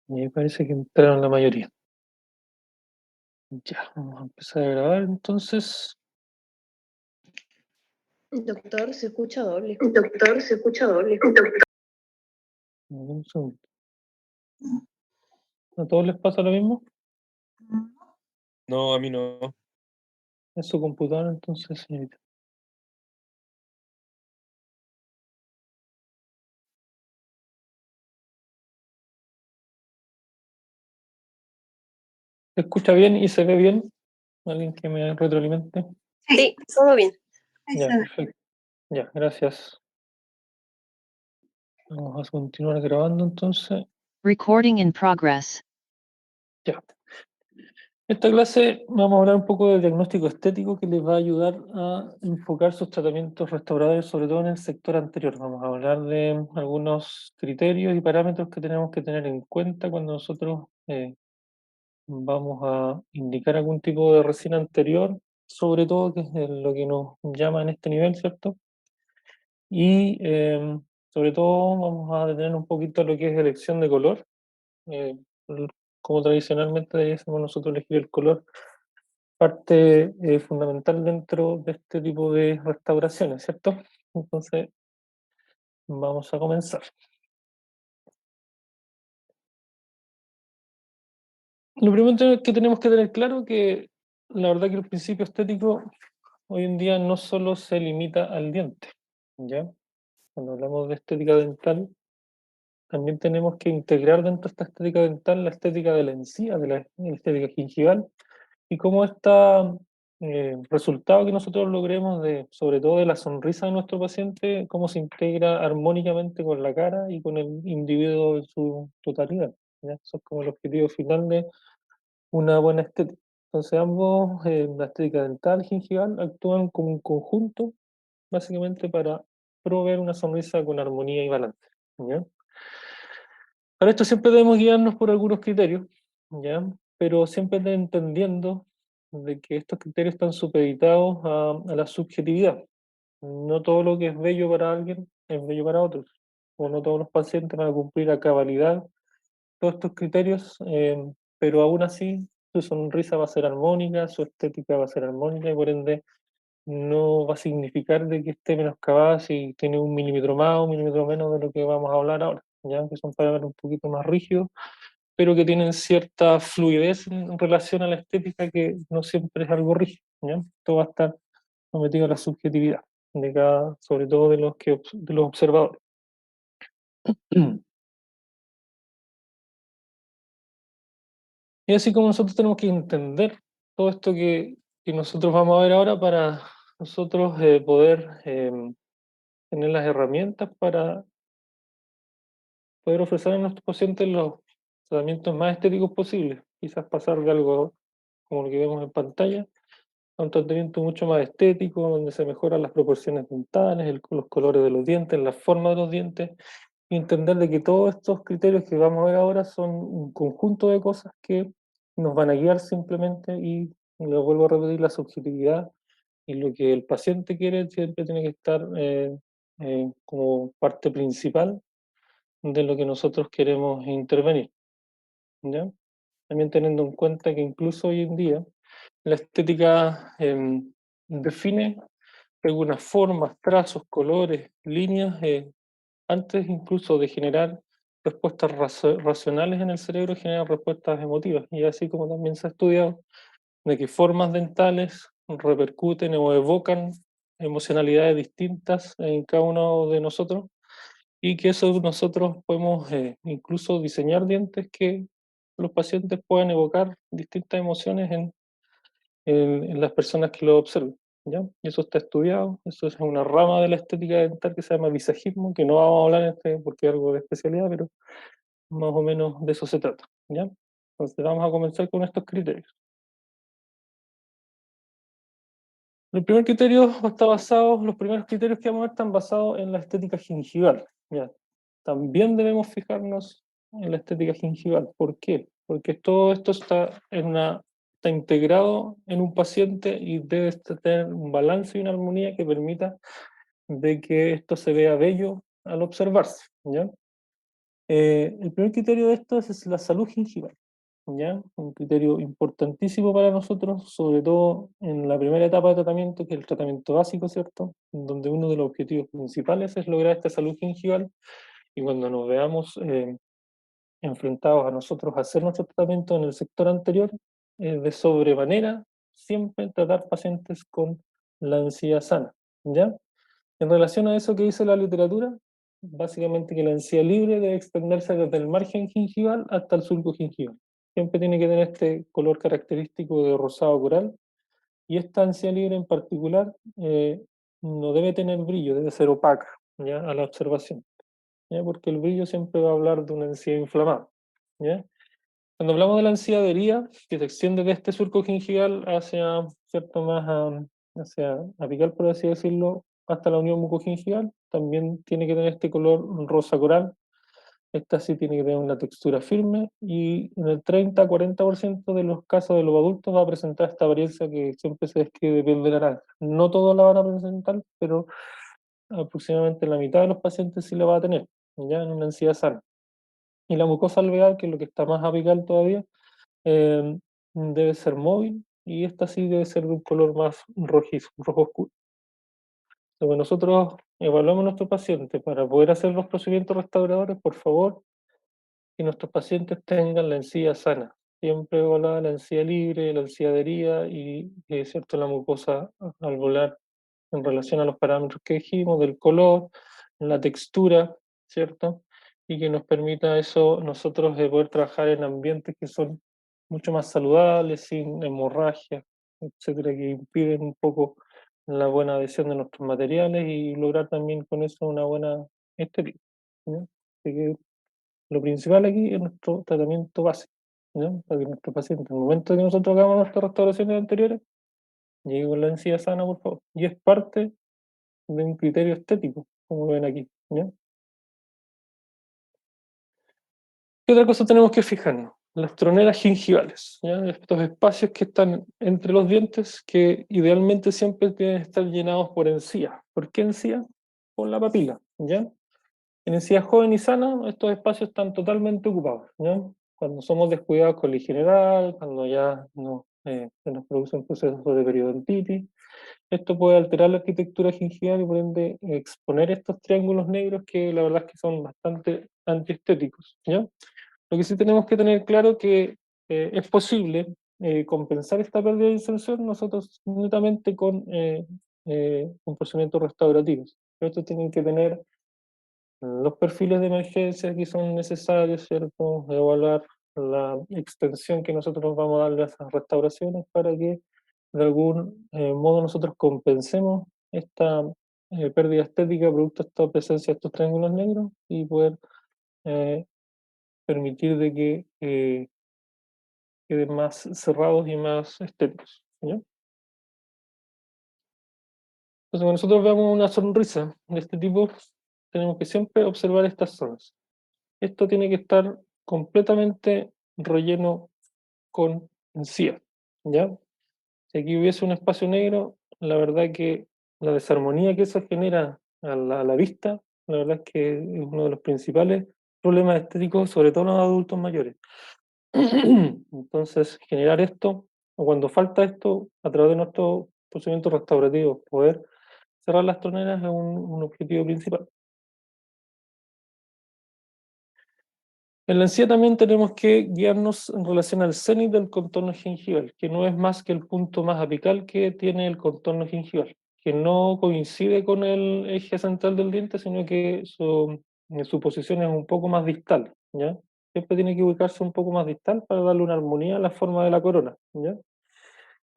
Y ahí parece que entraron la mayoría. Ya, vamos a empezar a grabar entonces. Doctor, se escucha doble. Doctor, se escucha doble. Un segundo. ¿A todos les pasa lo mismo? No, a mí no. Es su computadora entonces, señorita. ¿Se escucha bien y se ve bien? ¿Alguien que me retroalimente? Sí, todo bien. Ya, perfecto. Ya, gracias. Vamos a continuar grabando entonces. Recording in progress. Ya. Esta clase vamos a hablar un poco del diagnóstico estético que les va a ayudar a enfocar sus tratamientos restauradores, sobre todo en el sector anterior. Vamos a hablar de algunos criterios y parámetros que tenemos que tener en cuenta cuando nosotros vamos a indicar algún tipo de resina anterior, sobre todo, que es lo que nos llama en este nivel, ¿cierto? Y sobre todo vamos a detener un poquito lo que es elección de color. eh, Como tradicionalmente decimos nosotros, elegir el color parte fundamental dentro de este tipo de restauraciones, ¿cierto? Entonces, vamos a comenzar. Lo primero que tenemos que tener claro que la verdad que el principio estético hoy en día no solo se limita al diente, ¿ya? Cuando hablamos de estética dental, también tenemos que integrar dentro de esta estética dental la estética de la encía, de la estética gingival, y cómo está resultado que nosotros logremos de, sobre todo de la sonrisa de nuestro paciente, cómo se integra armónicamente con la cara y con el individuo en su totalidad, ¿ya? Eso es como el objetivo final de una buena estética. Entonces ambos, la estética dental y gingival, actúan como un conjunto, básicamente para proveer una sonrisa con armonía y balance, ¿ya? Para esto siempre debemos guiarnos por algunos criterios, ¿ya? Pero siempre entendiendo de que estos criterios están supeditados a la subjetividad. No todo lo que es bello para alguien es bello para otros, o no todos los pacientes van a cumplir a cabalidad todos estos criterios, pero aún así su sonrisa va a ser armónica, su estética va a ser armónica y por ende no va a significar de que esté menoscabada si tiene un milímetro más o un milímetro menos de lo que vamos a hablar ahora, ya que son parámetros un poquito más rígidos, pero que tienen cierta fluidez en relación a la estética que no siempre es algo rígido, ¿ya? Todo va a estar sometido a la subjetividad de cada, sobre todo de de los observadores. Y así como nosotros tenemos que entender todo esto que nosotros vamos a ver ahora para nosotros poder tener las herramientas para poder ofrecer a nuestros pacientes los tratamientos más estéticos posibles. Quizás pasar de algo como lo que vemos en pantalla a un tratamiento mucho más estético, donde se mejoran las proporciones dentales, los colores de los dientes, la forma de los dientes, y entender de que todos estos criterios que vamos a ver ahora son un conjunto de cosas que nos van a guiar simplemente y lo vuelvo a repetir, la subjetividad y lo que el paciente quiere siempre tiene que estar como parte principal de lo que nosotros queremos intervenir, ¿ya? También teniendo en cuenta que incluso hoy en día la estética define algunas formas, trazos, colores, líneas, antes incluso de generar respuestas racionales en el cerebro, generan respuestas emotivas. Y así como también se ha estudiado de que formas dentales repercuten o evocan emocionalidades distintas en cada uno de nosotros y que eso nosotros podemos incluso diseñar dientes que los pacientes puedan evocar distintas emociones en las personas que lo observen, ¿ya? Y eso está estudiado, eso es una rama de la estética dental que se llama visajismo, que no vamos a hablar en este porque es algo de especialidad, pero más o menos de eso se trata, ¿ya? Entonces vamos a comenzar con estos criterios. El primer criterio está basado, los primeros criterios que vamos a ver están basados en la estética gingival, ¿ya? También debemos fijarnos en la estética gingival. ¿Por qué? Porque todo esto está integrado en un paciente y debe tener un balance y una armonía que permita de que esto se vea bello al observarse, ¿ya? El primer criterio de esto es la salud gingival, ¿ya? Un criterio importantísimo para nosotros, sobre todo en la primera etapa de tratamiento, que es el tratamiento básico, ¿cierto? Donde uno de los objetivos principales es lograr esta salud gingival, y cuando nos veamos enfrentados a nosotros a hacer nuestro tratamiento en el sector anterior, de sobremanera siempre tratar pacientes con la encía sana, ¿ya? En relación a eso que dice la literatura, básicamente que la encía libre debe extenderse desde el margen gingival hasta el surco gingival. Siempre tiene que tener este color característico de rosado coral, y esta encía libre en particular no debe tener brillo, debe ser opaca, ¿ya? A la observación, ¿ya? Porque el brillo siempre va a hablar de una encía inflamada, ¿ya? Cuando hablamos de la encía adherida, que se extiende de este surco gingival hacia, ¿cierto? Más hacia apical, por así decirlo, hasta la unión mucogingival, también tiene que tener este color rosa coral. Esta sí tiene que tener una textura firme, y en el 30-40% de los casos de los adultos va a presentar esta apariencia que siempre se describe de piel de naranja. No todos la van a presentar, pero aproximadamente la mitad de los pacientes sí la va a tener, ya en una encía sana. Y la mucosa alveolar, que es lo que está más apical todavía, eh, debe ser móvil, y esta sí debe ser de un color más rojizo, rojo oscuro. Cuando nosotros evaluamos a nuestro paciente para poder hacer los procedimientos restauradores, por favor, que nuestros pacientes tengan la encía sana. Siempre evaluar la encía libre, la encía adherida y, ¿cierto?, la mucosa alveolar en relación a los parámetros que dijimos, del color, la textura, ¿cierto? Y que nos permita eso, nosotros poder trabajar en ambientes que son mucho más saludables, sin hemorragia, etcétera, que impiden un poco la buena adhesión de nuestros materiales, y lograr también con eso una buena estética, ¿no? Así que lo principal aquí es nuestro tratamiento básico, ¿no? Para que nuestro paciente, en el momento que nosotros hagamos nuestras restauraciones anteriores, llegue con la encía sana, por favor. Y es parte de un criterio estético, como ven aquí, ¿ya? ¿Qué otra cosa tenemos que fijarnos? Las troneras gingivales, ¿ya? Estos espacios que están entre los dientes, que idealmente siempre tienen que estar llenados por encía. ¿Por qué encía? Por la papila, ¿ya? En encía joven y sana, estos espacios están totalmente ocupados, ¿ya? Cuando somos descuidados con la higiene oral, cuando ya no, se nos producen procesos de periodontitis, esto puede alterar la arquitectura gingival y por ende exponer estos triángulos negros que la verdad es que son bastante antiestéticos, ¿ya? Lo que sí tenemos que tener claro que es posible compensar esta pérdida de inserción nosotros netamente con procedimientos restaurativos. Pero estos tienen que tener los perfiles de emergencia que son necesarios, ¿cierto? Evaluar la extensión que nosotros vamos a darle a esas restauraciones para que de algún modo nosotros compensemos esta pérdida estética producto de esta presencia de estos triángulos negros, y poder eh, permitir de que queden más cerrados y más estéticos, ¿ya? Entonces, cuando nosotros veamos una sonrisa de este tipo, tenemos que siempre observar estas zonas. Esto tiene que estar completamente relleno con encía, ¿ya? Si aquí hubiese un espacio negro, la verdad que la desarmonía que eso genera a la vista, la verdad es que es uno de los principales problemas estéticos, sobre todo en los adultos mayores. Entonces, generar esto, o cuando falta esto, a través de nuestros procedimientos restaurativos, poder cerrar las troneras es un objetivo principal. En la encía también tenemos que guiarnos en relación al cenit del contorno gingival, que no es más que el punto más apical que tiene el contorno gingival, que no coincide con el eje central del diente, sino que su posición es un poco más distal, ¿ya? Siempre tiene que ubicarse un poco más distal para darle una armonía a la forma de la corona, ¿ya?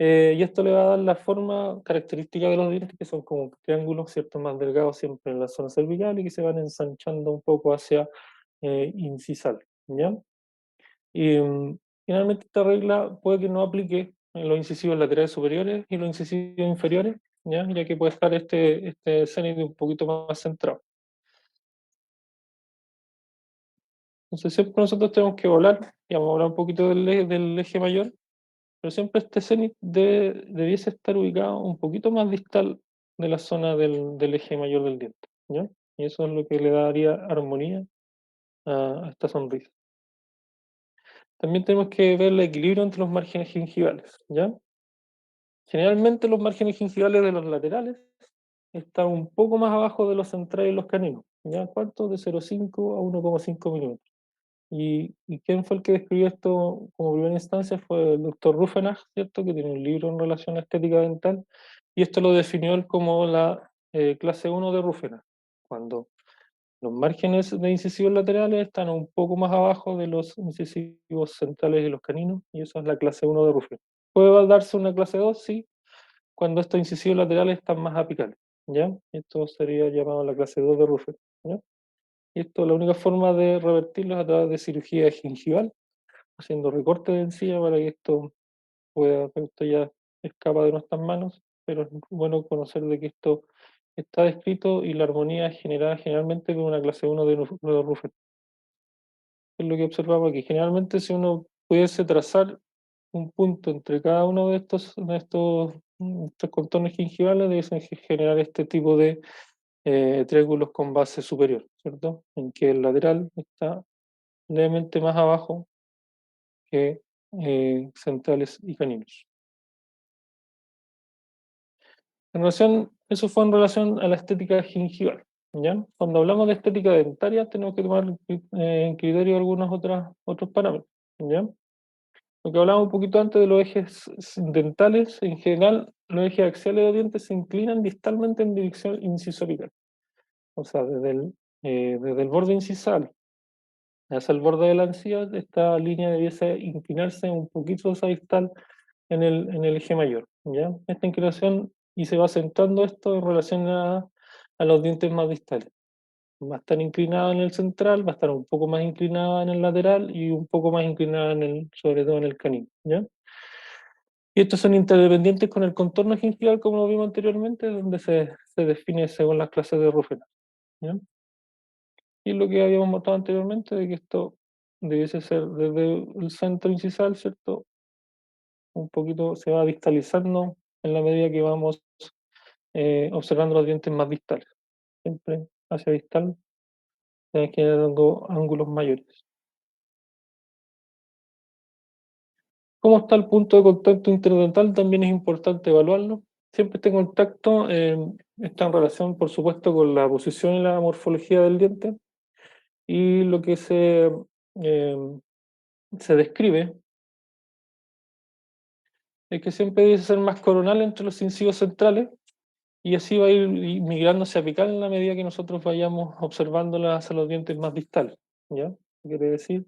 Y esto le va a dar la forma característica de los dientes, que son como triángulos, ¿cierto? Más delgados siempre en la zona cervical, y que se van ensanchando un poco hacia incisal, ¿ya? Y finalmente esta regla puede que no aplique en los incisivos laterales superiores y los incisivos inferiores, ¿ya? Ya que puede estar este cénite un poquito más centrado. Entonces siempre nosotros tenemos que volar, y vamos a hablar un poquito del eje mayor, pero siempre este cenit debiese estar ubicado un poquito más distal de la zona del eje mayor del diente, ¿ya? Y eso es lo que le daría armonía a esta sonrisa. También tenemos que ver el equilibrio entre los márgenes gingivales, ¿ya? Generalmente los márgenes gingivales de los laterales están un poco más abajo de los centrales y los caninos, ¿ya? ¿Cuánto? De 0,5 a 1,5 milímetros. ¿Y quién fue el que describió esto como primera instancia? Fue el doctor Rufenach, ¿cierto? Que tiene un libro en relación a estética dental, y esto lo definió él como la clase 1 de Rufenach, cuando los márgenes de incisivos laterales están un poco más abajo de los incisivos centrales y los caninos, y eso es la clase 1 de Rufenach. ¿Puede darse una clase 2? Sí, cuando estos incisivos laterales están más apicales, ¿ya? Esto sería llamado la clase 2 de Rufenach, ¿ya? Y esto, la única forma de revertirlo es a través de cirugía gingival, haciendo recortes de encía para que esto pueda, esto ya escapa de nuestras manos, pero es bueno conocer de que esto está descrito y la armonía es generada generalmente con una clase 1 de Ruffert. Es lo que observamos aquí. Generalmente, si uno pudiese trazar un punto entre cada uno estos contornos gingivales, deben generar este tipo de triángulos con base superior, ¿cierto? En que el lateral está levemente más abajo que centrales y caninos. Eso fue en relación a la estética gingival, ¿ya? Cuando hablamos de estética dentaria, tenemos que tomar en criterio algunos otros parámetros, ¿ya? Lo que hablábamos un poquito antes de los ejes dentales, en general, los ejes axiales de dientes se inclinan distalmente en dirección incisoapical. O sea, desde el borde incisal hacia el borde de la encía, esta línea debiese inclinarse un poquito hacia distal en el eje mayor, ¿ya? Esta inclinación, y se va acentuando esto en relación a los dientes más distales. Va a estar inclinada en el central, va a estar un poco más inclinada en el lateral y un poco más inclinada sobre todo en el canino, ¿ya? Y estos son interdependientes con el contorno gingival, como lo vimos anteriormente, donde se define según las clases de Rufena, ¿ya? Y lo que habíamos mostrado anteriormente, de que esto debiese ser desde el centro incisal, ¿cierto? Un poquito se va distalizando en la medida que vamos observando los dientes más distales. Siempre hacia distal, generando ángulos mayores. ¿Cómo está el punto de contacto interdental? También es importante evaluarlo. Siempre este contacto está en relación, por supuesto, con la posición y la morfología del diente. Y lo que se describe es que siempre debe ser más coronal entre los incisivos centrales, y así va a ir migrando hacia apical en la medida que nosotros vayamos observándolas hacia los dientes más distales, ¿ya? Quiere decir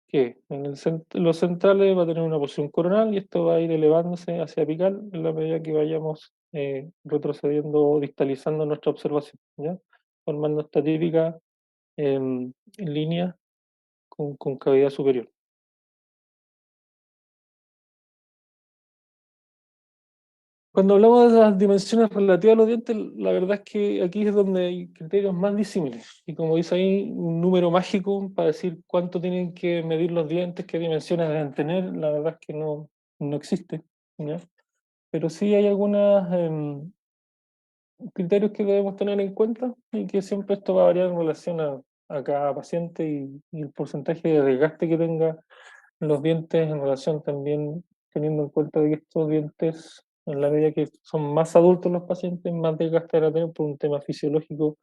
que los centrales va a tener una posición coronal, y esto va a ir elevándose hacia apical en la medida que vayamos retrocediendo o distalizando nuestra observación, ¿ya? Formando esta típica línea con cavidad superior. Cuando hablamos de las dimensiones relativas a los dientes, la verdad es que aquí es donde hay criterios más disímiles. Y como dice ahí, un número mágico para decir cuánto tienen que medir los dientes, qué dimensiones deben tener, la verdad es que no existe, ¿ya? Pero sí hay algunos criterios que debemos tener en cuenta, y que siempre esto va a variar en relación a cada paciente y el porcentaje de desgaste que tenga los dientes en relación también, teniendo en cuenta de que estos dientes, en la medida que son más adultos los pacientes, más desgaste van a tener por un tema fisiológico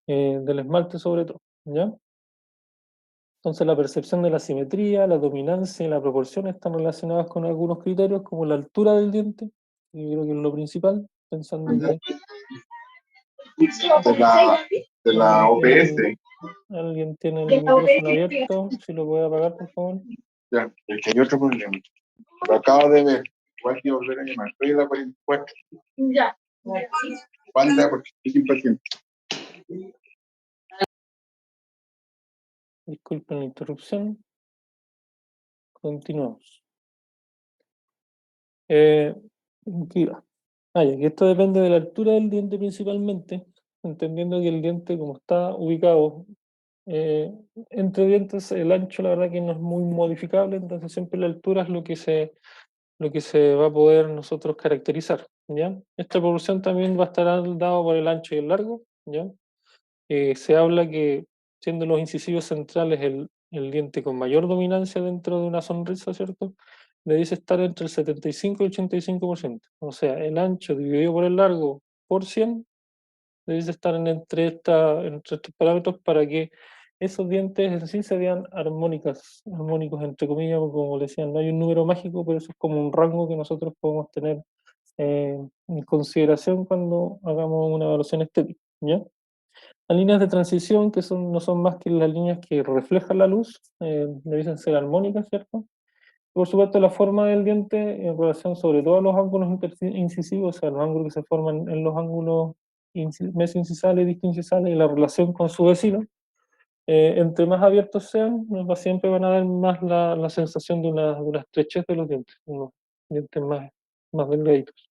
del esmalte sobre todo, ¿ya? Entonces la percepción de la simetría, la dominancia y la proporción están relacionadas con algunos criterios como la altura del diente, y creo que es lo principal, pensando que de la OPS. alguien tiene el micrófono abierto, si lo puede apagar, por favor. Ya, es que hay otro problema. Lo acabo de ver. Igual que volver a llamar. Estoy en la 44. Ya. Panda, porque estoy impaciente. Disculpen la interrupción. Continuamos. ¿Qué iba? Ya que esto depende de la altura del diente principalmente, entendiendo que el diente, como está ubicado eh, entre dientes, el ancho la verdad que no es muy modificable, entonces siempre la altura es lo que se va a poder nosotros caracterizar, ¿ya? Esta proporción también va a estar dado por el ancho y el largo, ¿ya? Se habla que siendo los incisivos centrales el diente con mayor dominancia dentro de una sonrisa, ¿cierto? Debiese estar entre el 75 y el 85%. O sea, el ancho dividido por el largo por 100 debiese estar entre estos parámetros para que esos dientes en sí se vean armónicos entre comillas, porque como le decía, no hay un número mágico, pero eso es como un rango que nosotros podemos tener en consideración cuando hagamos una evaluación estética, ¿ya? Las líneas de transición, que no son más que las líneas que reflejan la luz, debiesen ser armónicas, ¿cierto? Por supuesto, la forma del diente en relación sobre todo a los ángulos incisivos, o sea, los ángulos que se forman en los ángulos mesoincisales y distincisales, y la relación con su vecino, entre más abiertos sean, siempre van a dar más la sensación de una estrechez de los dientes, unos dientes más delgaditos.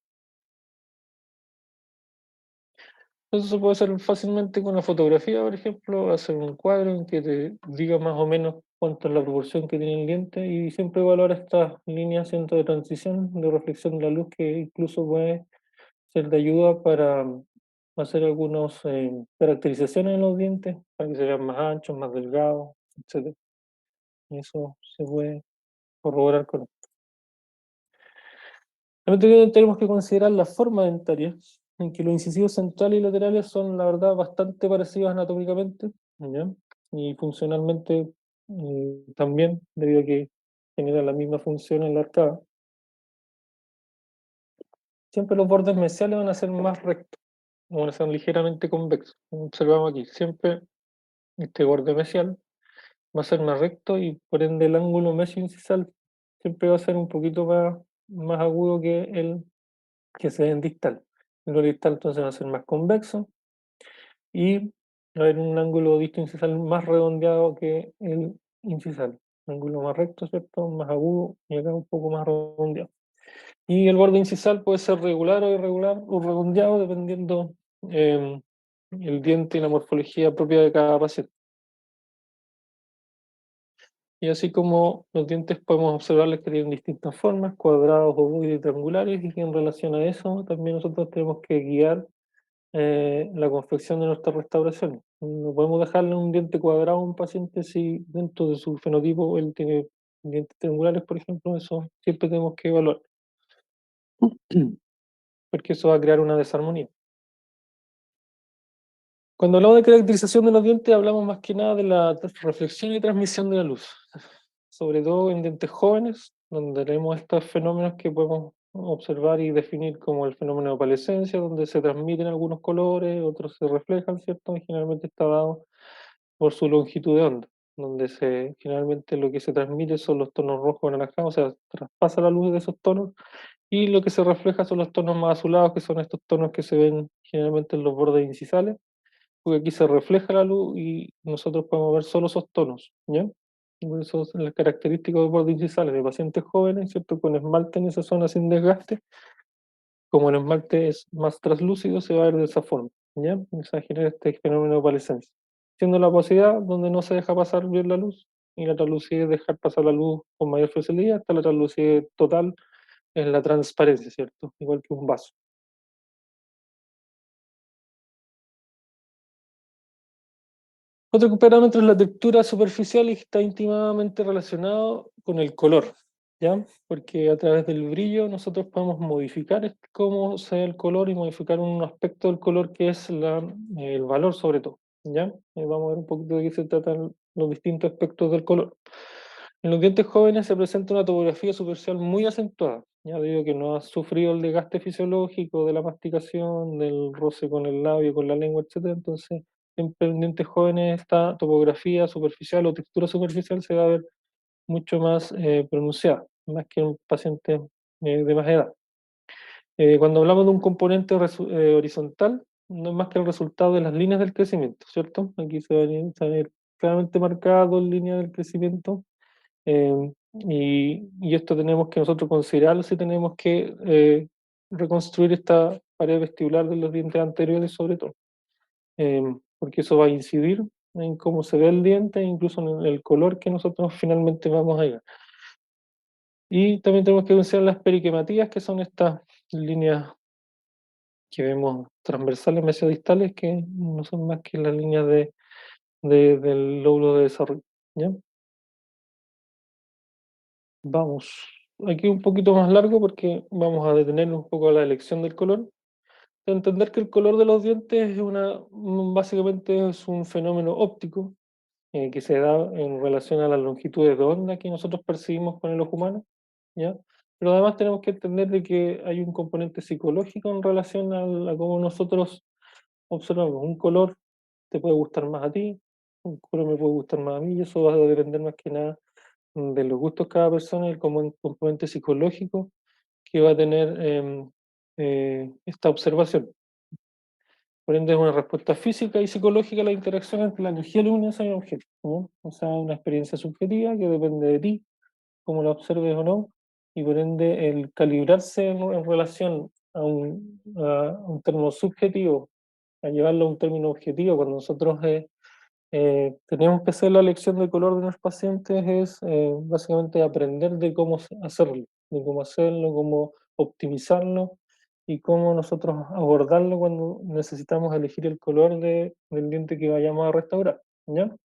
Eso se puede hacer fácilmente con una fotografía, por ejemplo, hacer un cuadro en que te diga más o menos cuánto es la proporción que tiene el diente y siempre evaluar estas líneas centro de transición, de reflexión de la luz, que incluso puede ser de ayuda para hacer algunas caracterizaciones en los dientes, para que se vean más anchos, más delgados, etc. Y eso se puede corroborar con esto. También tenemos que considerar la forma dentaria, en que los incisivos centrales y laterales son, la verdad, bastante parecidos anatómicamente, ¿ya? Y funcionalmente también, debido a que generan la misma función en la arcada. Siempre los bordes mesiales van a ser más rectos, van a ser ligeramente convexos. Como observamos aquí, siempre este borde mesial va a ser más recto y por ende el ángulo mesioincisal siempre va a ser un poquito más agudo que se ve en distal. El distal entonces va a ser más convexo y va a haber un ángulo distal incisal más redondeado que el incisal. Un ángulo más recto, ¿cierto? Más agudo y acá un poco más redondeado. Y el borde incisal puede ser regular o irregular o redondeado dependiendo el diente y la morfología propia de cada paciente. Y así como los dientes podemos observarles que tienen distintas formas, cuadrados, ovoides y triangulares, y que en relación a eso también nosotros tenemos que guiar la confección de nuestras restauraciones. No podemos dejarle un diente cuadrado a un paciente si dentro de su fenotipo él tiene dientes triangulares, por ejemplo, eso siempre tenemos que evaluar, porque eso va a crear una desarmonía. Cuando hablamos de caracterización de los dientes, hablamos más que nada de la reflexión y transmisión de la luz, sobre todo en dientes jóvenes, donde tenemos estos fenómenos que podemos observar y definir como el fenómeno de opalescencia, donde se transmiten algunos colores, otros se reflejan, ¿cierto? Y generalmente está dado por su longitud de onda, donde generalmente lo que se transmite son los tonos rojos anaranjados, o sea, traspasa la luz de esos tonos, y lo que se refleja son los tonos más azulados, que son estos tonos que se ven generalmente en los bordes incisales, porque aquí se refleja la luz y nosotros podemos ver solo esos tonos, ¿ya? Y por eso son las características de bordes incisales de pacientes jóvenes, ¿cierto? Con esmalte en esa zona sin desgaste, como el esmalte es más translúcido, se va a ver de esa forma, ¿ya? Y se genera este fenómeno de opalescencia. Siendo la opacidad donde no se deja pasar bien la luz, y la translucidez es dejar pasar la luz con mayor facilidad, hasta la translucidez total en la transparencia, ¿cierto? Igual que un vaso. Otro parámetro es la textura superficial y está íntimamente relacionado con el color, ¿ya? Porque a través del brillo nosotros podemos modificar cómo se ve el color y modificar un aspecto del color que es el valor sobre todo, ¿ya? Vamos a ver un poquito de qué se tratan los distintos aspectos del color. En los dientes jóvenes se presenta una topografía superficial muy acentuada, ya digo que no ha sufrido el desgaste fisiológico de la masticación, del roce con el labio, con la lengua, etcétera. Entonces, siempre en dientes jóvenes esta topografía superficial o textura superficial se va a ver mucho más pronunciada, más que en un paciente de más edad. Cuando hablamos de un componente horizontal, no es más que el resultado de las líneas del crecimiento, ¿cierto? Aquí se van a ir claramente marcadas dos líneas del crecimiento, y esto tenemos que nosotros considerarlo si tenemos que reconstruir esta pared vestibular de los dientes anteriores sobre todo, porque eso va a incidir en cómo se ve el diente e incluso en el color que nosotros finalmente vamos a llegar. Y también tenemos que considerar las periquematías, que son estas líneas que vemos transversales mesodistales, que no son más que las líneas del lóbulo de desarrollo, ¿ya? Vamos, aquí un poquito más largo porque vamos a detenernos un poco a la elección del color. Entender que el color de los dientes es básicamente es un fenómeno óptico que se da en relación a las longitudes de onda que nosotros percibimos con el ojo humano, ¿ya? Pero además tenemos que entender de que hay un componente psicológico en relación a cómo nosotros observamos. Un color te puede gustar más a ti, un color me puede gustar más a mí, y eso va a depender más que nada de los gustos de cada persona y el componente psicológico que va a tener esta observación. Por ende, es una respuesta física y psicológica a la interacción entre la energía luminosa y el objeto, ¿no? O sea, una experiencia subjetiva que depende de ti, cómo la observes o no, y por ende el calibrarse en relación a un término subjetivo, a llevarlo a un término objetivo, cuando nosotros tenemos que hacer la elección de color de los pacientes, es básicamente aprender de cómo hacerlo, de cómo hacerlo, cómo optimizarlo y cómo nosotros abordarlo cuando necesitamos elegir el color del diente que vayamos a restaurar, ¿ya?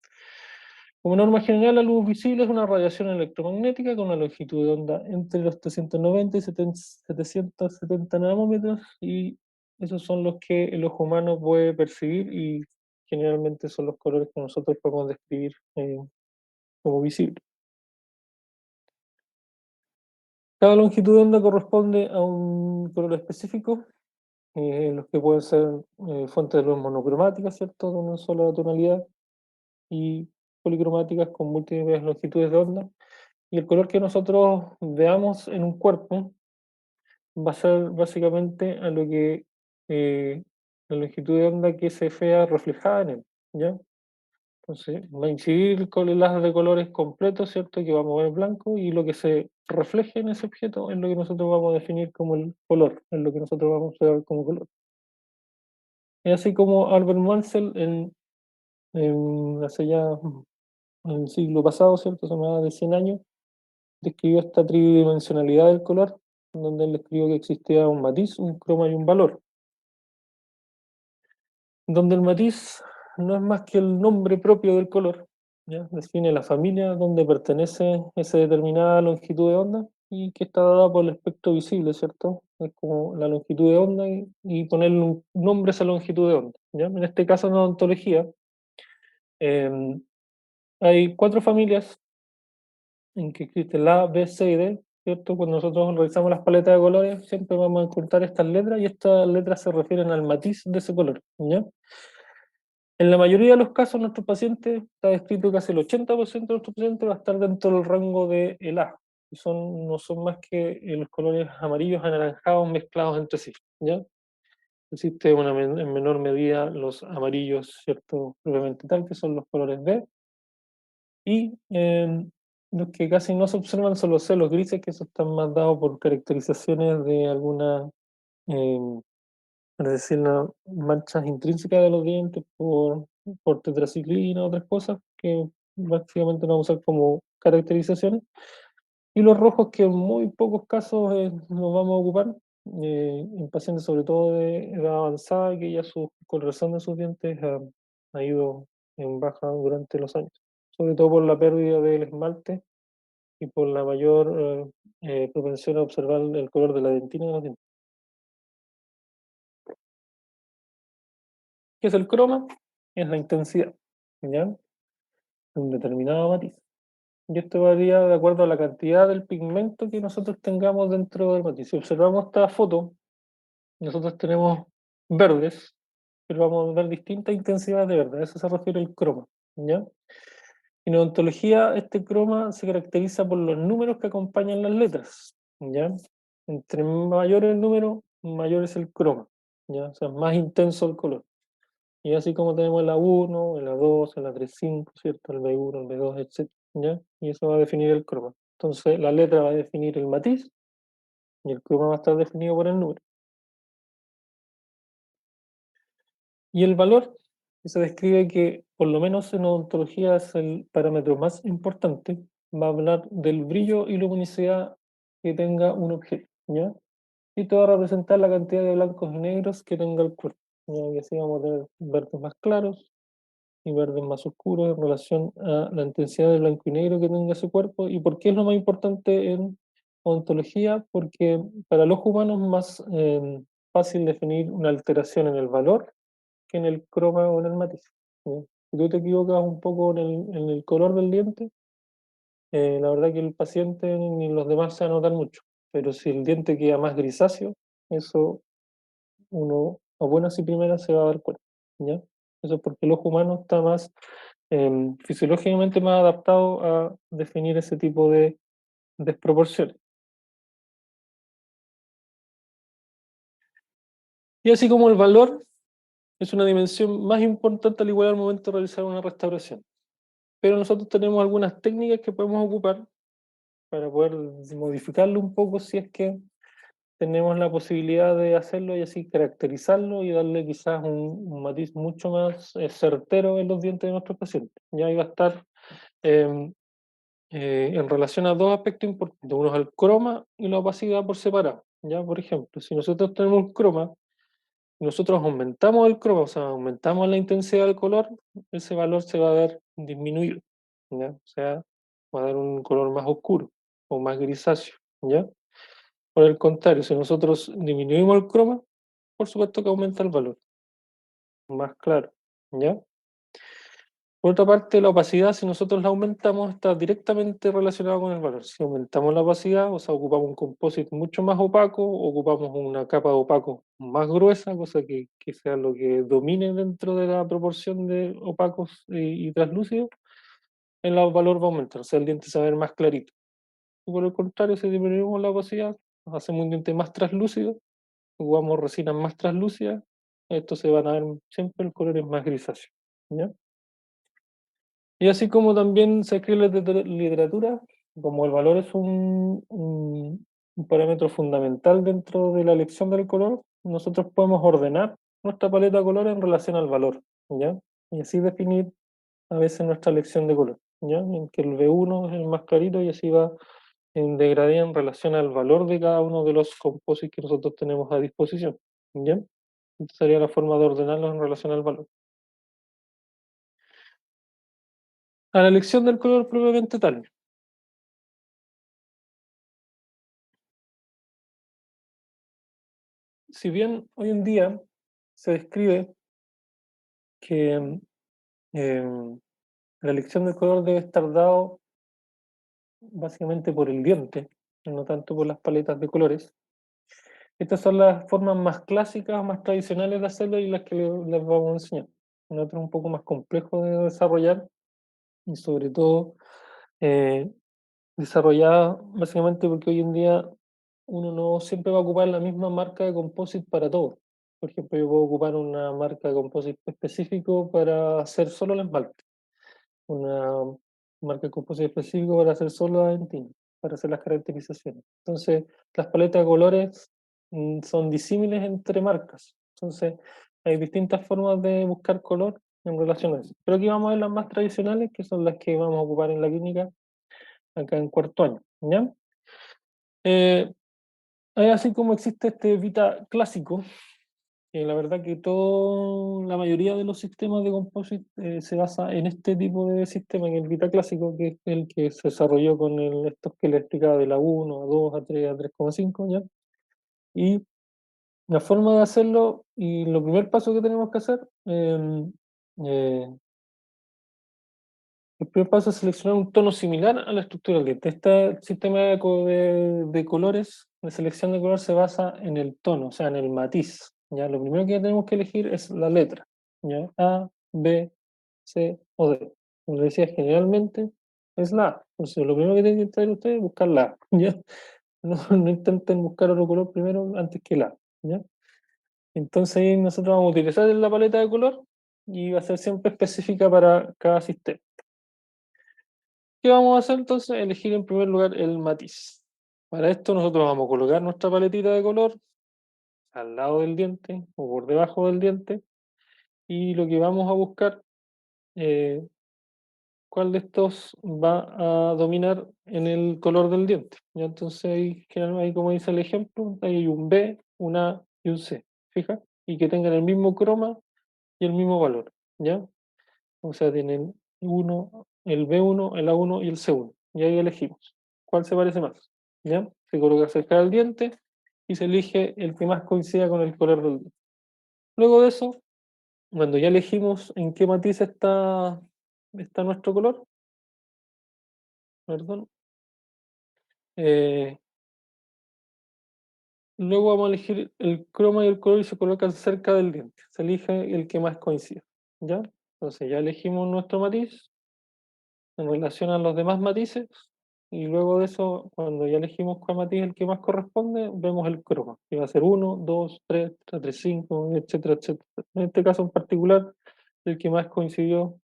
Como norma general, la luz visible es una radiación electromagnética con una longitud de onda entre los 390 y 770 nanómetros, y esos son los que el ojo humano puede percibir y generalmente son los colores que nosotros podemos describir como visibles. Cada longitud de onda corresponde a un color específico, los que pueden ser fuentes de luz monocromáticas, ¿cierto? De una sola tonalidad, y policromáticas con múltiples longitudes de onda. Y el color que nosotros veamos en un cuerpo va a ser básicamente a lo que la longitud de onda que se vea reflejada en él, ¿ya? Entonces, va a incidir con el haz de colores completo, ¿cierto? Que vamos a ver blanco, y lo que se refleje en ese objeto es lo que nosotros vamos a definir como el color, es lo que nosotros vamos a ver como color. Es así como Albert Mansell hace ya en el siglo pasado, ¿cierto? Hace más de 100 años, describió esta tridimensionalidad del color, en donde él describió que existía un matiz, un croma y un valor, donde el matiz no es más que el nombre propio del color, ¿ya? Define la familia donde pertenece esa determinada longitud de onda y que está dada por el espectro visible, ¿cierto? Es como la longitud de onda y ponerle un nombre a esa longitud de onda, ¿ya? En este caso, en odontología, eh, hay cuatro familias en que existen la A, B, C y D, ¿cierto? Cuando nosotros revisamos las paletas de colores, siempre vamos a encontrar estas letras, y estas letras se refieren al matiz de ese color, ¿ya? En la mayoría de los casos, nuestros pacientes, está descrito que casi el 80% de nuestros pacientes va a estar dentro del rango de el A, y no son más que los colores amarillos anaranjados mezclados entre sí, ¿ya? Existe en menor medida los amarillos, ¿cierto? Propiamente tal, que son los colores B, y los que casi no se observan son los celos grises, que eso están más dados por caracterizaciones de algunas, es decir, manchas intrínsecas de los dientes por tetraciclina, otras cosas que básicamente no vamos a usar como caracterizaciones. Y los rojos, que en muy pocos casos nos vamos a ocupar, en pacientes sobre todo de edad avanzada, que ya su coloración de sus dientes ha ido en baja durante los años, sobre todo por la pérdida del esmalte y por la mayor propensión a observar el color de la dentina de los dientes. ¿Qué es el croma? Es la intensidad, ¿ya? De un determinado matiz. Y esto varía de acuerdo a la cantidad del pigmento que nosotros tengamos dentro del matiz. Si observamos esta foto, nosotros tenemos verdes, pero vamos a ver distintas intensidades de verde. A eso se refiere el croma, ¿ya? En odontología, este croma se caracteriza por los números que acompañan las letras, ¿ya? Entre mayor el número, mayor es el croma, ¿ya? O sea, más intenso el color. Y así como tenemos el A1, el A2, el A35, ¿cierto? El B1, el B2, etc., ¿ya? Y eso va a definir el croma. Entonces, la letra va a definir el matiz y el croma va a estar definido por el número. Y el valor, que se describe que, por lo menos en odontología, es el parámetro más importante, va a hablar del brillo y luminosidad que tenga un objeto, ¿ya? Y te va a representar la cantidad de blancos y negros que tenga el cuerpo, ¿ya? Y así vamos a tener verdes más claros, y verdes más oscuros en relación a la intensidad de blanco y negro que tenga su cuerpo. ¿Y por qué es lo más importante en ontología? Porque para los humanos es más fácil definir una alteración en el valor que en el croma o en el matiz. ¿Ya? Si tú te equivocas un poco en el color del diente, la verdad que el paciente ni los demás se van a notar mucho. Pero si el diente queda más grisáceo, eso uno a buenas y primeras se va a dar cuenta. ¿Ya? Eso es porque el ojo humano está más fisiológicamente más adaptado a definir ese tipo de desproporciones. Y así como el valor es una dimensión más importante al igual al momento de realizar una restauración. Pero nosotros tenemos algunas técnicas que podemos ocupar para poder modificarlo un poco si es que tenemos la posibilidad de hacerlo y así caracterizarlo y darle quizás un matiz mucho más certero en los dientes de nuestros pacientes. Ya iba a estar em, en relación a dos aspectos importantes. Uno es el croma y la opacidad por separado. Ya, por ejemplo, si nosotros tenemos croma, nosotros aumentamos el croma, o sea, aumentamos la intensidad del color, ese valor se va a ver disminuido. ¿Ya? O sea, va a dar un color más oscuro o más grisáceo. ¿Ya? Por el contrario, si nosotros disminuimos el croma, por supuesto que aumenta el valor, más claro. ¿Ya? Por otra parte, la opacidad, si nosotros la aumentamos, está directamente relacionada con el valor. Si aumentamos la opacidad, o sea, ocupamos un composite mucho más opaco, ocupamos una capa de opaco más gruesa, cosa que sea lo que domine dentro de la proporción de opacos y translúcidos, el valor va a aumentar, o sea, el diente se va a ver más clarito. Y por el contrario, si disminuimos la opacidad, hacemos un diente más translúcido, ocupamos resinas más translúcidas, estos se van a ver siempre el color es más grisáceo. ¿Ya? Y así como también se escribe en la literatura, como el valor es un parámetro fundamental dentro de la elección del color, nosotros podemos ordenar nuestra paleta de colores en relación al valor, ¿ya? Y así definir a veces nuestra elección de color, ¿ya? En que el B1 es el más clarito y así va en degradía en relación al valor de cada uno de los composites que nosotros tenemos a disposición, ¿ya? Esta sería la forma de ordenarlos en relación al valor. A la elección del color propiamente tal. Si bien hoy en día se describe que la elección del color debe estar dado básicamente por el diente, no tanto por las paletas de colores, estas son las formas más clásicas, más tradicionales de hacerlo y las que les vamos a enseñar. En otro un poco más complejo de desarrollar y sobre todo eh, desarrollada básicamente porque hoy en día uno no siempre va a ocupar la misma marca de composite para todo. Por ejemplo, yo puedo ocupar una marca de composite específico para hacer solo el esmalte, una marca de composite específico para hacer solo la dentina, para hacer las caracterizaciones. Entonces, las paletas de colores son disímiles entre marcas. Entonces, hay distintas formas de buscar color en relación a eso. Pero aquí vamos a ver las más tradicionales, que son las que vamos a ocupar en la clínica acá en cuarto año. ¿Ya? Eh, así como existe este Vita clásico, que la verdad que la mayoría de los sistemas de composite se basa en este tipo de sistema, en el Vita clásico, que es el que se desarrolló con estos que le explicaba de la 1, a 2, a 3, a 3,5, ¿ya? Y la forma de hacerlo, y lo primer paso que tenemos que hacer, eh, el primer paso es seleccionar un tono similar a la estructura del diente. Este sistema de colores, de selección de color, se basa en el tono, o sea, en el matiz. ¿Ya? Lo primero que tenemos que elegir es la letra. ¿Ya? A, B, C o D. Como les decía, generalmente es la A. Entonces, lo primero que tienen que hacer ustedes es buscar la A. ¿Ya? No intenten buscar otro color primero antes que la A. ¿Ya? Entonces, ahí nosotros vamos a utilizar la paleta de color y va a ser siempre específica para cada sistema. ¿Qué vamos a hacer entonces? Elegir en primer lugar el matiz. Para esto nosotros vamos a colocar nuestra paletita de color al lado del diente o por debajo del diente y lo que vamos a buscar, eh, cuál de estos va a dominar en el color del diente. ¿Ya? Entonces ahí como dice el ejemplo, hay un B, un A y un C. ¿Fija? Y que tengan el mismo croma y el mismo valor. ¿Ya? O sea, tienen uno, el B1, el A1 y el C1. Y ahí elegimos. ¿Cuál se parece más? ¿Ya? Se coloca cerca del diente y se elige el que más coincida con el color del diente. Luego de eso, cuando ya elegimos en qué matiz está nuestro color, perdón, eh, luego vamos a elegir el croma y el color y se colocan cerca del diente. Se elige el que más coincida. ¿Ya? Entonces ya elegimos nuestro matiz en relación a los demás matices y luego de eso, cuando ya elegimos cuál matiz es el que más corresponde, vemos el croma, que va a ser 1, 2, 3, 3, 5, etcétera, etcétera. En este caso en particular, el que más coincidió,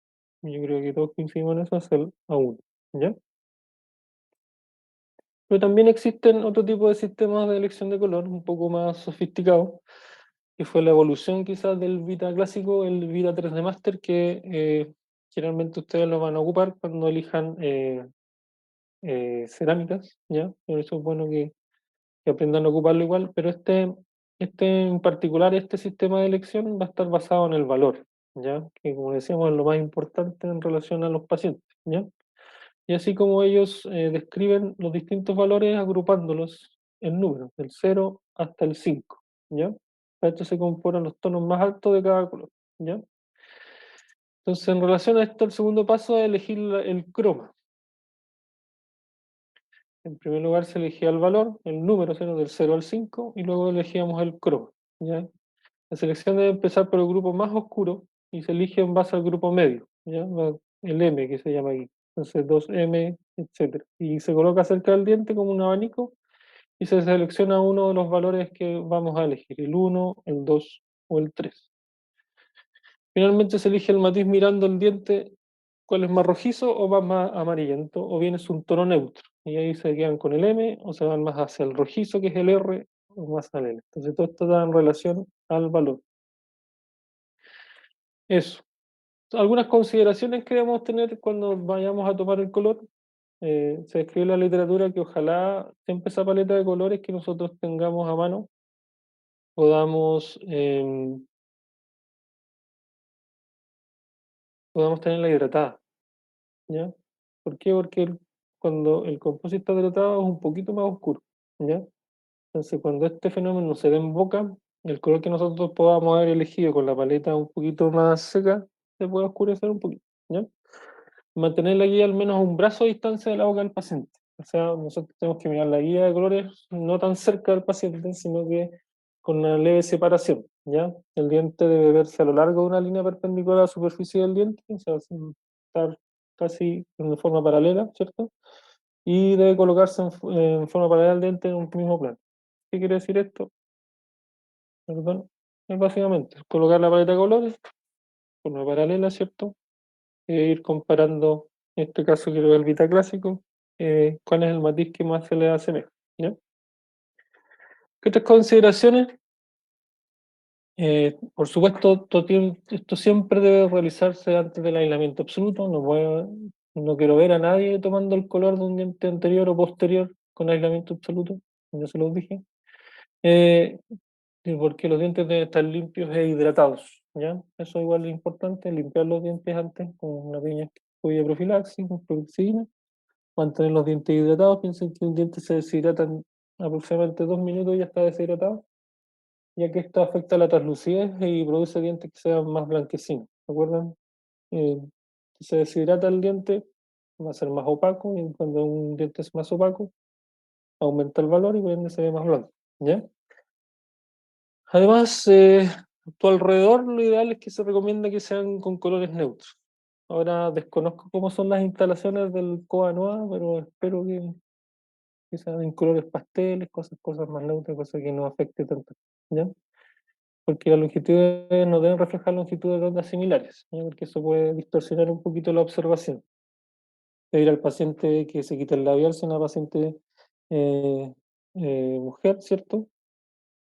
yo creo que todos coincidimos en eso, es el A1. ¿Ya? Pero también existen otro tipo de sistemas de elección de color un poco más sofisticados, que fue la evolución quizás del Vita clásico, el Vita 3D Master, que generalmente ustedes lo van a ocupar cuando elijan cerámicas, ¿ya? Por eso es bueno que aprendan a ocuparlo igual, pero este en particular, este sistema de elección va a estar basado en el valor, ¿ya? Que como decíamos es lo más importante en relación a los pacientes, ¿ya? Y así como ellos describen los distintos valores agrupándolos en números, del 0 hasta el 5, ¿ya? Para esto se componen los tonos más altos de cada color, ¿ya? Entonces, en relación a esto, el segundo paso es elegir el croma. En primer lugar se elegía el valor, el número 0 del 0 al 5, y luego elegíamos el croma, ¿ya? La selección debe empezar por el grupo más oscuro y se elige en base al grupo medio, ¿ya? El M que se llama aquí. Entonces 2M, etcétera. Y se coloca cerca del diente como un abanico y se selecciona uno de los valores que vamos a elegir, el 1, el 2 o el 3. Finalmente se elige el matiz mirando el diente, cuál es más rojizo o más amarillento, o bien es un tono neutro. Y ahí se quedan con el M o se van más hacia el rojizo, que es el R, o más al L. Entonces todo esto da en relación al valor. Eso. Algunas consideraciones que debemos tener cuando vayamos a tomar el color. Se describe en la literatura que ojalá siempre esa paleta de colores que nosotros tengamos a mano podamos tenerla hidratada, ¿ya? ¿Por qué? Porque cuando el composito está hidratado es un poquito más oscuro, ¿ya? Entonces cuando este fenómeno se dé en boca, el color que nosotros podamos haber elegido con la paleta un poquito más seca, se puede oscurecer un poquito, ¿ya? Mantener la guía al menos a un brazo de distancia de la boca del paciente. O sea, nosotros tenemos que mirar la guía de colores no tan cerca del paciente, sino que con una leve separación, ¿ya? El diente debe verse a lo largo de una línea perpendicular a la superficie del diente, o sea, sin estar casi en forma paralela, ¿cierto? Y debe colocarse en forma paralela al diente en un mismo plano. ¿Qué quiere decir esto? Perdón. Es básicamente colocar la paleta de colores, forma paralela, ¿cierto? Ir comparando, en este caso quiero ver el Vita clásico, cuál es el matiz que más se le asemeja, ¿ya? ¿Qué otras consideraciones? Por supuesto, esto siempre debe realizarse antes del aislamiento absoluto. No quiero ver a nadie tomando el color de un diente anterior o posterior con aislamiento absoluto, ya se los dije. Y porque los dientes deben estar limpios e hidratados, ¿ya? Eso igual es importante, limpiar los dientes antes con una pequeña de profilaxis, con peroxidina. Mantener los dientes hidratados. Piensen que un diente se deshidrata en aproximadamente 2 minutos y ya está deshidratado, ya que esto afecta la translucidez y produce dientes que sean más blanquecinos. ¿Se acuerdan? Si se deshidrata el diente, va a ser más opaco, y cuando un diente es más opaco, aumenta el valor y por ende se ve más blanco, ¿ya? Además, a tu alrededor lo ideal es que se recomienda que sean con colores neutros. Ahora desconozco cómo son las instalaciones del COA NOA, pero espero que sean en colores pasteles, cosas más neutras, cosas que no afecte tanto, ¿ya? Porque las longitudes no deben reflejar longitudes de ondas similares, ¿ya? Porque eso puede distorsionar un poquito la observación. Pedir al paciente que se quite el labial si es una paciente eh, mujer, ¿cierto?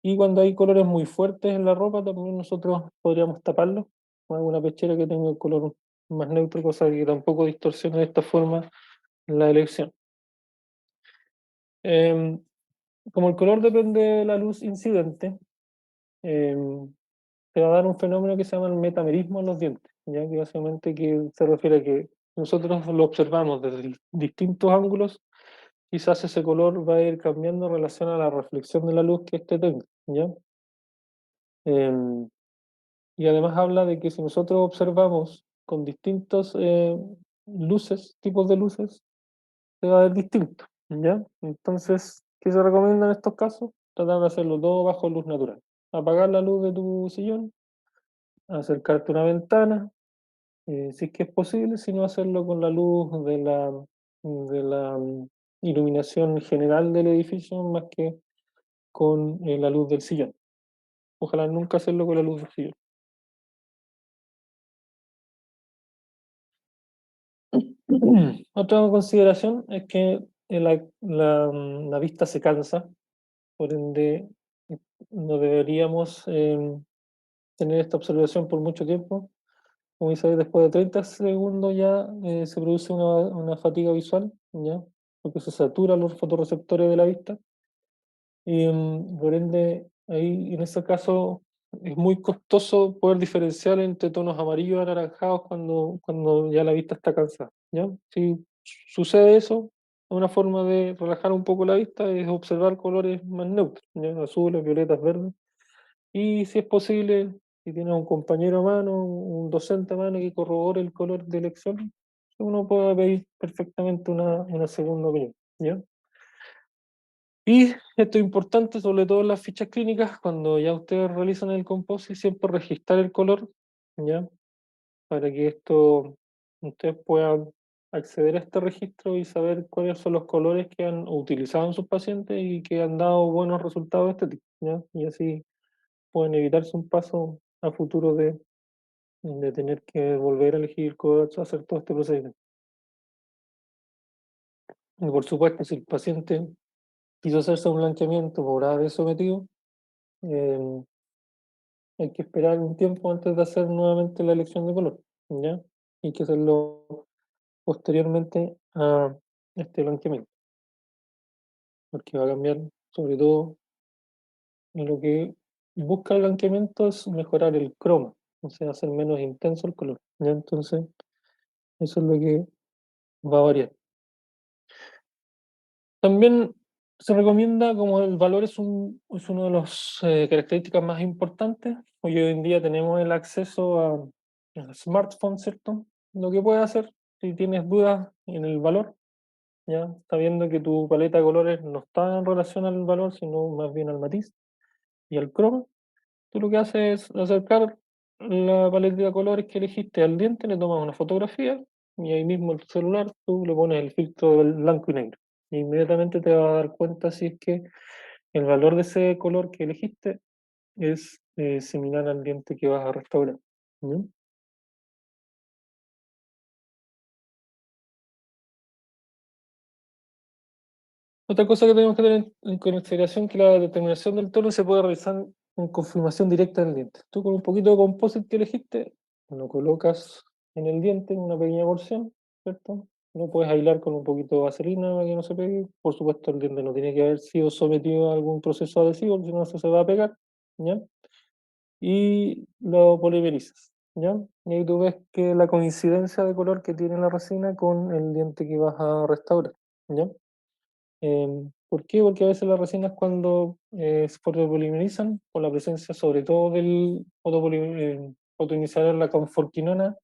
Y cuando hay colores muy fuertes en la ropa, también nosotros podríamos taparlo con alguna pechera que tenga el color más neutro, cosa que tampoco distorsione de esta forma la elección. Em, Como el color depende de la luz incidente, te va a dar un fenómeno que se llama el metamerismo en los dientes, ya que básicamente que se refiere a que nosotros lo observamos desde distintos ángulos, quizás ese color va a ir cambiando en relación a la reflexión de la luz que éste tenga, ¿ya? Em, y además habla de que si nosotros observamos con distintos luces, tipos de luces, se va a ver distinto, ¿ya? Entonces, ¿qué se recomienda en estos casos? Tratar de hacerlo todo bajo luz natural. Apagar la luz de tu sillón, acercarte a una ventana, si es que es posible, si no hacerlo con la luz de la iluminación general del edificio más que con la luz del sillón. Ojalá nunca hacerlo con la luz del sillón. Otra consideración es que la vista se cansa, por ende no deberíamos tener esta observación por mucho tiempo. Como dice, después de 30 segundos ya se produce una fatiga visual, ¿ya? Porque se saturan los fotorreceptores de la vista. Y por ende, ahí en ese caso es muy costoso poder diferenciar entre tonos amarillos y anaranjados cuando ya la vista está cansada, ¿ya? Si sucede eso, una forma de relajar un poco la vista es observar colores más neutros, ¿ya? Azules, violetas, verdes. Y si es posible, si tienes un compañero a mano, un docente a mano que corrobore el color de elección, uno puede pedir perfectamente una segunda opinión, ¿ya? Y esto es importante, sobre todo en las fichas clínicas, cuando ya ustedes realizan el composite, siempre registrar el color, ¿ya? Para que ustedes puedan acceder a este registro y saber cuáles son los colores que han utilizado en sus pacientes y que han dado buenos resultados estéticos, ¿ya? Y así pueden evitarse un paso a futuro de tener que volver a elegir coach, hacer todo este procedimiento. Y por supuesto, si el paciente quiso hacerse un blanqueamiento por haber sometido, eh, hay que esperar un tiempo antes de hacer nuevamente la elección de color, ¿ya? Hay que hacerlo posteriormente a este blanqueamiento, porque va a cambiar, sobre todo, lo que busca el blanqueamiento es mejorar el croma, o sea, hacer menos intenso el color, ¿ya? Entonces, eso es lo que va a variar. También se recomienda, como el valor es uno de las características más importantes, hoy en día tenemos el acceso a smartphones, ¿cierto? Lo que puedes hacer, si tienes dudas en el valor, ya está viendo que tu paleta de colores no está en relación al valor, sino más bien al matiz y al croma, tú lo que haces es acercar la paleta de colores que elegiste al diente, le tomas una fotografía y ahí mismo el celular tú le pones el filtro del blanco y negro. E inmediatamente te vas a dar cuenta si es que el valor de ese color que elegiste es similar al diente que vas a restaurar. ¿Ya? Otra cosa que tenemos que tener en consideración es que la determinación del tono se puede realizar en confirmación directa del diente. Tú con un poquito de composite que elegiste, lo colocas en el diente en una pequeña porción, ¿cierto? Lo puedes aislar con un poquito de vaselina para que no se pegue. Por supuesto, el diente no tiene que haber sido sometido a algún proceso adhesivo, si no se va a pegar, ¿ya? Y lo polimerizas, ¿ya? Y ahí tú ves que la coincidencia de color que tiene la resina con el diente que vas a restaurar, ¿ya? ¿Por qué? Porque a veces las resinas cuando se fotopolimerizan, por la presencia sobre todo del fotoiniciador, la conforquinona,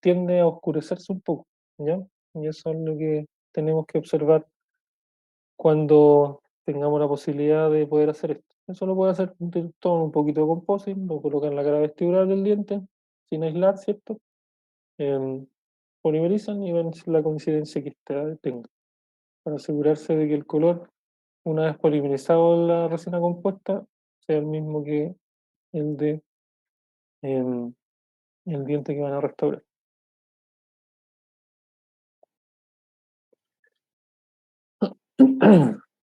tiende a oscurecerse un poco, ¿ya? Y eso es lo que tenemos que observar cuando tengamos la posibilidad de poder hacer esto. Eso lo puede hacer todo un poquito de composite, lo colocan en la cara vestibular del diente, sin aislar, ¿cierto? Em, Polimerizan y ven la coincidencia que tenga, para asegurarse de que el color, una vez polimerizado la resina compuesta, sea el mismo que el de em, el diente que van a restaurar.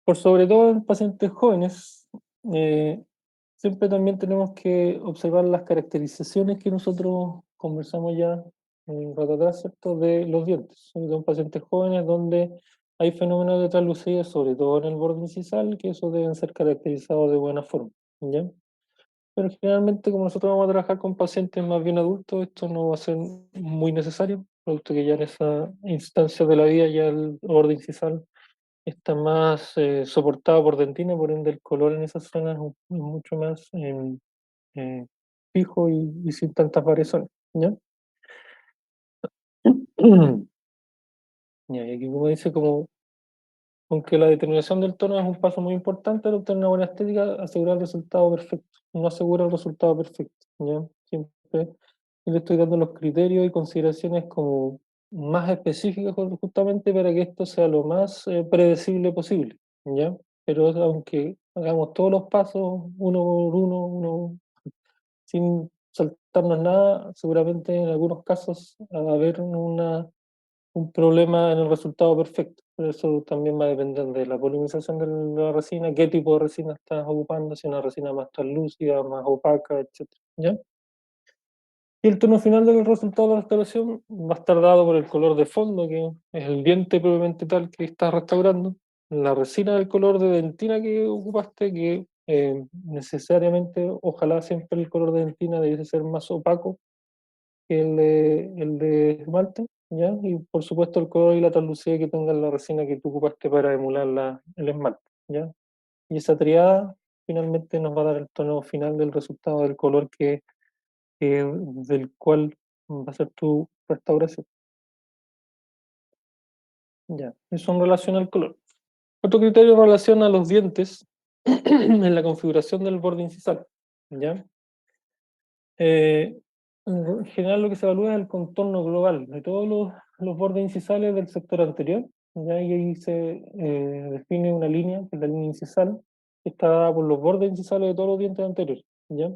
Por sobre todo en pacientes jóvenes, eh, siempre también tenemos que observar las caracterizaciones que nosotros conversamos ya un rato atrás, ¿cierto? De los dientes. Son pacientes jóvenes donde hay fenómenos de translucidez, sobre todo en el borde incisal, que eso deben ser caracterizados de buena forma, ¿ya? pero generalmente como nosotros vamos a trabajar con pacientes más bien adultos, esto no va a ser muy necesario, producto que ya en esa instancia de la vida ya el borde incisal está más soportado por dentina, por ende el color en esas zonas es mucho más eh, fijo y sin tantas variaciones, ¿ya? Ya, y aquí como dice, como aunque la determinación del tono es un paso muy importante al obtener una buena estética, asegurar el resultado perfecto. No asegura el resultado perfecto, ¿ya? Siempre le estoy dando los criterios y consideraciones como más específicas justamente para que esto sea lo más predecible posible, ¿ya? Pero aunque hagamos todos los pasos uno por uno, sin saltarnos nada, seguramente en algunos casos va a haber un problema en el resultado perfecto. Pero eso también va a depender de la polinización de la resina, qué tipo de resina estás ocupando, si es una resina más translúcida, más opaca, etcétera, ¿ya? Y el tono final del resultado de la restauración va a estar dado por el color de fondo, que es el diente propiamente tal que estás restaurando, la resina del color de dentina que ocupaste, que necesariamente, ojalá siempre el color de dentina debe ser más opaco que el de esmalte, ¿ya? Y por supuesto el color y la translucidez que tenga la resina que tú ocupaste para emular el esmalte, ¿ya? Y esa triada finalmente nos va a dar el tono final del resultado del color del cual va a ser tu restauración. Ya, eso en relación al color. Otro criterio en relación a los dientes en la configuración del borde incisal, ¿ya? En general lo que se evalúa es el contorno global de todos los bordes incisales del sector anterior, ¿ya? Y ahí se define una línea, que es la línea incisal, que está dada por los bordes incisales de todos los dientes anteriores, ¿ya?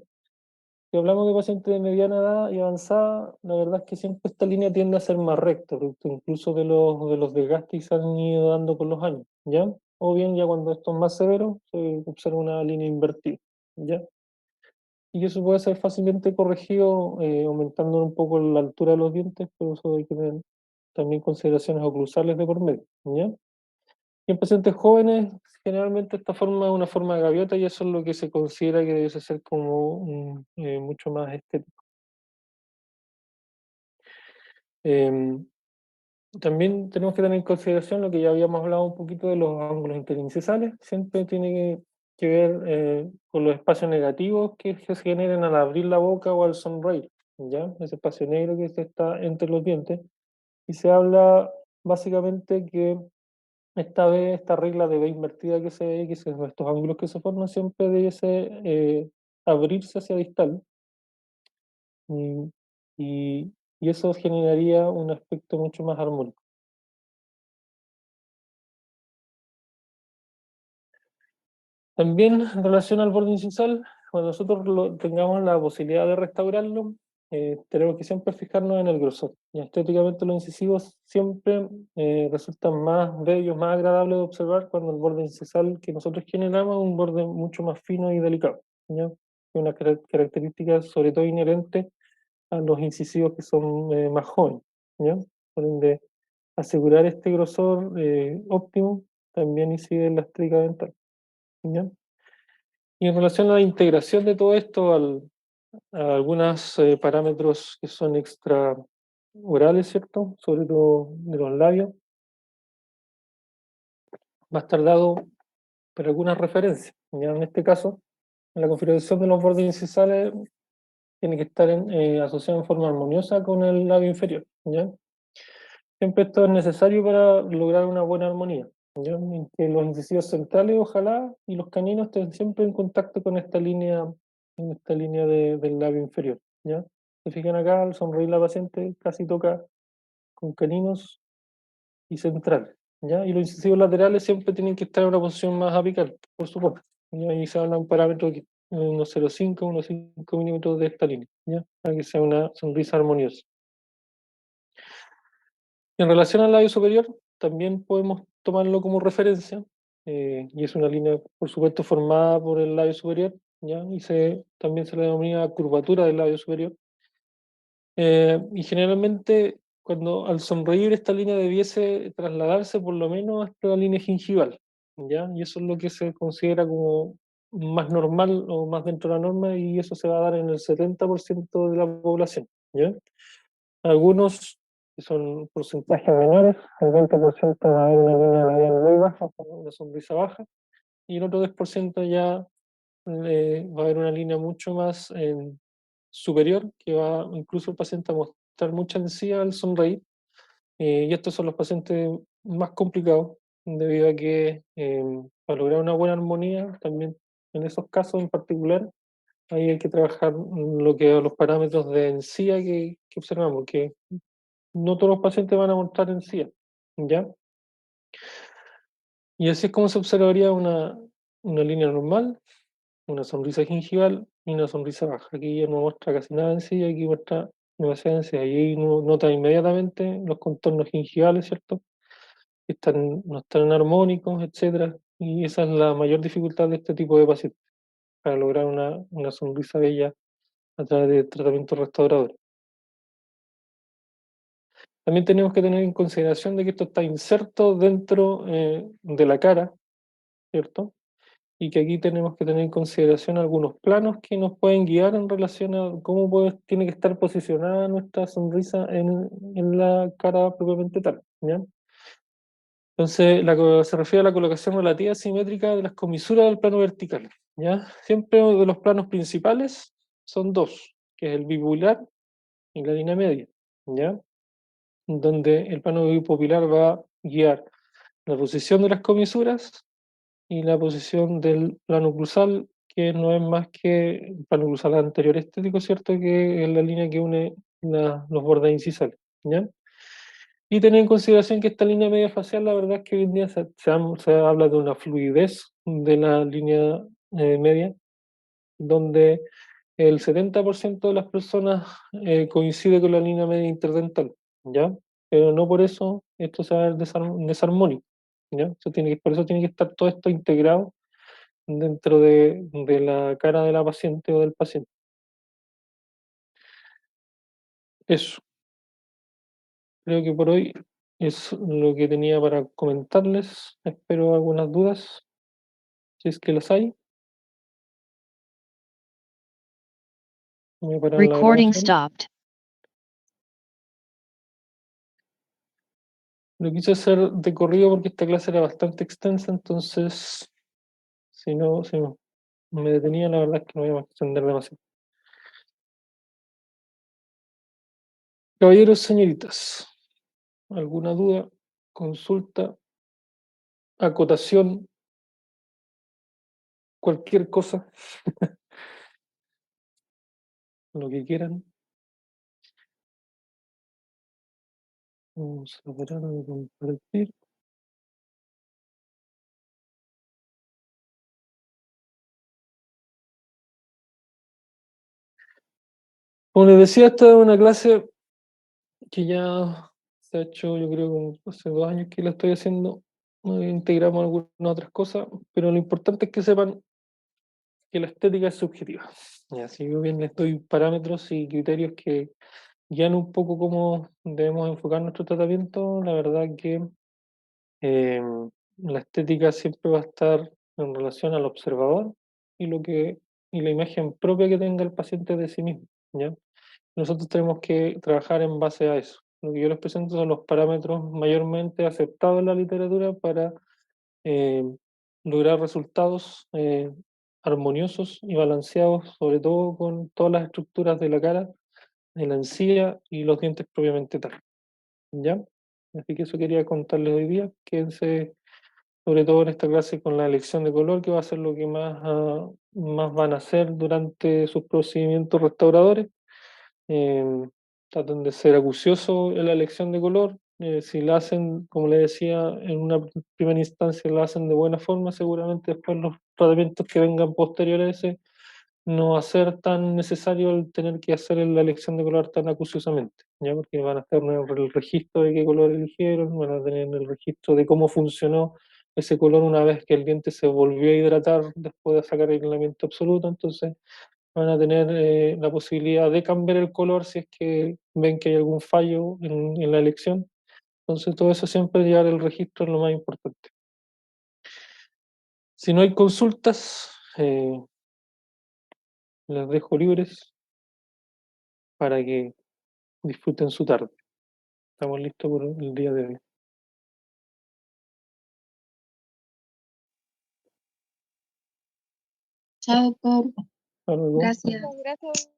Si hablamos de pacientes de mediana edad y avanzada, la verdad es que siempre esta línea tiende a ser más recta, producto incluso de los desgastes que se han ido dando con los años, ¿ya? O bien ya cuando esto es más severo, se observa una línea invertida, ¿ya? Y eso puede ser fácilmente corregido aumentando un poco la altura de los dientes, pero eso hay que tener también consideraciones oclusales de por medio, ¿ya? Y en pacientes jóvenes, generalmente esta forma es una forma de gaviota y eso es lo que se considera que debe ser como mucho más estético. Em, También tenemos que tener en consideración lo que ya habíamos hablado un poquito de los ángulos interincisales. Siempre tiene que ver con los espacios negativos que se generan al abrir la boca o al sonreír, ¿ya? Ese espacio negro que está entre los dientes. Y se habla básicamente que esta regla de B invertida que se ve, estos ángulos que se forman, siempre debe abrirse hacia distal. Y, y y eso generaría un aspecto mucho más armónico. También en relación al borde incisal, cuando nosotros tengamos la posibilidad de restaurarlo, tenemos que siempre fijarnos en el grosor. Y estéticamente los incisivos siempre resultan más bellos, más agradables de observar cuando el borde incisal que nosotros generamos es un borde mucho más fino y delicado, ¿ya? Es una característica sobre todo inherente a los incisivos que son más jóvenes, ¿ya? Por ende, asegurar este grosor óptimo también incide en la estética dental, ¿ya? Y en relación a la integración de todo esto a algunos parámetros que son extraorales, ¿cierto? Sobre todo de los labios, va a estar dado por algunas referencias. Ya en este caso, en la configuración de los bordes incisales tiene que estar asociado en forma armoniosa con el labio inferior, ¿ya? Siempre esto es necesario para lograr una buena armonía, ¿ya? En que los incisivos centrales, ojalá, y los caninos estén siempre en contacto con en esta línea del labio inferior, ¿ya? Se fijan acá, al sonreír la paciente, casi toca con caninos y centrales, ¿ya? Y los incisivos laterales siempre tienen que estar en una posición más apical, por supuesto, ¿ya? Y se habla un parámetro que unos 0,5, unos 5 milímetros de esta línea, ¿ya? Para que sea una sonrisa armoniosa. En relación al labio superior, también podemos tomarlo como referencia, y es una línea, por supuesto, formada por el labio superior, ¿ya? Y también se le denomina curvatura del labio superior. Y generalmente, cuando al sonreír, esta línea debiese trasladarse por lo menos hasta la línea gingival, ¿ya? Y eso es lo que se considera como más normal o más dentro de la norma, y eso se va a dar en el 70% de la población, ¿ya? Algunos, que son porcentajes menores, el 20% va a haber una línea labial muy baja, una sonrisa baja, y el otro 10% ya va a haber una línea mucho más superior, que va incluso el paciente a mostrar mucha encía al sonreír, y estos son los pacientes más complicados, debido a que para lograr una buena armonía, también en esos casos en particular, ahí hay que trabajar lo que los parámetros de encía que observamos, que no todos los pacientes van a mostrar encía, ¿ya? Y así es como se observaría una línea normal, una sonrisa gingival y una sonrisa baja. Aquí ya no muestra casi nada en sí, aquí muestra demasiada encía. Y ahí uno nota inmediatamente los contornos gingivales, ¿cierto? Que no están armónicos, etcétera. Y esa es la mayor dificultad de este tipo de pacientes, para lograr una sonrisa bella a través de tratamientos restauradores. También tenemos que tener en consideración de que esto está inserto dentro de la cara, ¿cierto? Y que aquí tenemos que tener en consideración algunos planos que nos pueden guiar en relación a cómo tiene que estar posicionada nuestra sonrisa en la cara propiamente tal, ¿ya? Entonces, se refiere a la colocación relativa simétrica de las comisuras del plano vertical, ¿ya? Siempre de los planos principales son dos, que es el bipular y la línea media, ¿ya? Donde el plano bipular va a guiar la posición de las comisuras y la posición del plano cruzal, que no es más que el plano cruzal anterior estético, ¿cierto? Que es la línea que une los bordes incisales, ¿ya? Y tener en consideración que esta línea media facial, la verdad es que hoy en día se habla de una fluidez de la línea media, donde el 70% de las personas coincide con la línea media interdental, ¿ya? Pero no por eso esto se va a ver desarmónico, ¿ya? Por eso tiene que estar todo esto integrado dentro de la cara de la paciente o del paciente. Eso, creo que por hoy es lo que tenía para comentarles. Espero algunas dudas, si es que las hay. Voy a parar la Recording grabación. stopped. Lo quise hacer de corrido porque esta clase era bastante extensa, entonces si me detenía, la verdad es que no iba a extender demasiado. Caballeros, señoritas, ¿alguna duda, consulta, acotación, cualquier cosa? Lo que quieran. Vamos a parar de compartir. Como les decía, esta es una clase que ya se ha hecho, yo creo, hace 2 años que la estoy haciendo. Integramos algunas otras cosas, pero lo importante es que sepan que la estética es subjetiva. Y así yo bien les doy parámetros y criterios que guían un poco cómo debemos enfocar nuestro tratamiento. La verdad que eh, la estética siempre va a estar en relación al observador y y la imagen propia que tenga el paciente de sí mismo, ¿ya? Nosotros tenemos que trabajar en base a eso. Lo que yo les presento son los parámetros mayormente aceptados en la literatura para eh, lograr resultados armoniosos y balanceados, sobre todo con todas las estructuras de la cara, de la encía y los dientes propiamente tal, ¿ya? Así que eso quería contarles hoy día. Quédense sobre todo en esta clase con la elección de color, que va a ser lo que más van a hacer durante sus procedimientos restauradores. Eh, Traten de ser acuciosos en la elección de color. Si la hacen, como les decía, en una primera instancia la hacen de buena forma, seguramente después los tratamientos que vengan posteriores a ese no va a ser tan necesario el tener que hacer la elección de color tan acuciosamente, ¿ya? Porque van a tener el registro de qué color eligieron, van a tener el registro de cómo funcionó ese color una vez que el diente se volvió a hidratar después de sacar el aislamiento absoluto. Entonces van a tener la posibilidad de cambiar el color si es que ven que hay algún fallo en la elección. Entonces todo eso siempre llevar el registro es lo más importante. Si no hay consultas, les dejo libres para que disfruten su tarde. Estamos listos por el día de hoy. Chao, Cor. Hasta luego. Gracias. Gracias.